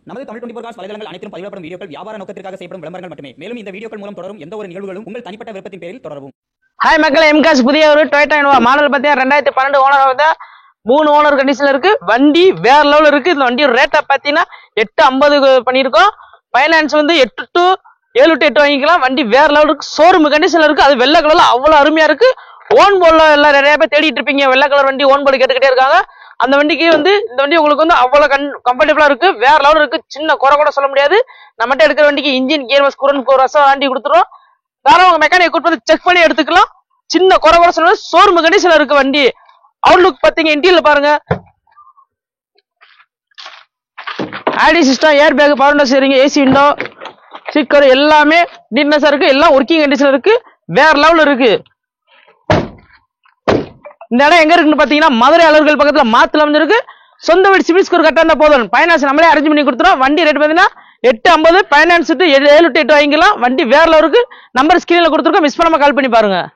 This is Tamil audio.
நமது தமிழ் 24 காஸ் வலைதளங்கள் அனைத்தும் பதிவிடப்படும் வீடியோக்கள் வியாபார நோக்கத்திற்காக செய்யப்படும் விளம்பரங்கள் மட்டுமே. மேலும் இந்த வீடியோக்கள் மூலம் தொடரும் எந்த ஒரு நிகழ்வுகளும் உங்கள் தனிப்பட்ட விருப்பத்தின் பேரில் தொடரவும். ஹாய் மக்களே, எம்காஸ் புதிய ஒரு டொயோட்டா இனோவா மாடல் பார்த்தீங்கன்னா 2012 ஓனர் வந்து 3 ஓனர் கண்டிஷன்ல இருக்கு. வண்டி வேற லெவல் இருக்கு. இந்த வண்டி ரேட்டை பார்த்தீங்கன்னா 850 பண்ணியிருக்கோம். ஃபைனான்ஸ் வந்து 8 to 8 வாங்கிக்கலாம். வண்டி வேற லெவல் இருக்கு. ஷோரூம் கண்டிஷன்ல இருக்கு. அது வெள்ளை கலர்ல அவ்வளவு அருமையா இருக்கு. ஓன் போர்ட்ல எல்லாம் நிறைய பேர் தேடிட்டு இருப்பீங்க. வெள்ளை கலர் வண்டி ஓன் போர்டு கேட்டுக்கிட்டே இருக்காங்க. அந்த வண்டிக்கு வந்து இந்த வண்டி உங்களுக்கு வந்து அவ்வளவு கம்ஃபர்டபுளா இருக்கு. வேற லெவல் இருக்கு. சின்ன குறை கூட சொல்ல முடியாது. நம்மகிட்ட எடுக்கிற வண்டிக்கு இன்ஜின் கியர் பாக்ஸ் குரன் ரசம் வாண்டி கொடுத்துருவோம். தாராளமாக மெக்கானிக் கூட்டு வந்து செக் பண்ணி எடுத்துக்கலாம். சின்ன குறை கூட சொல்ல ஷோரூம் கண்டிஷன்ல இருக்கு வண்டி. அவுட்லுக் பாத்தீங்க, இன்டீரியர் பாருங்க. ஆடி system, air bag, power window steering, AC window, sticker எல்லாமே நீட்னஸா இருக்கு. எல்லாம் ஒர்க்கிங் கண்டிஷன்ல இருக்கு. வேற லெவல் இருக்கு. இந்த இடம் எங்க இருக்குன்னு பாத்தீங்கன்னா மதுரை அலர்கள் பக்கத்துல மாத்துல வந்து இருக்கு. சொந்த வீடு சிவில் ஸ்கோர் கட்டா இருந்தா போதும். ஃபைனான்ஸ் நம்மளே அரேஞ்ச் பண்ணி கொடுத்துறோம். வண்டி ரேட் பாத்தீங்கன்னா 850, ஃபைனான்ஸ் 7 to 8 வாங்கிக்கலாம். வண்டி வேற லெவல் இருக்கு. நம்பர் ஸ்கிரீன்ல கொடுத்துருக்கோம். மிஸ் பண்ணாம கால் பண்ணி பாருங்க.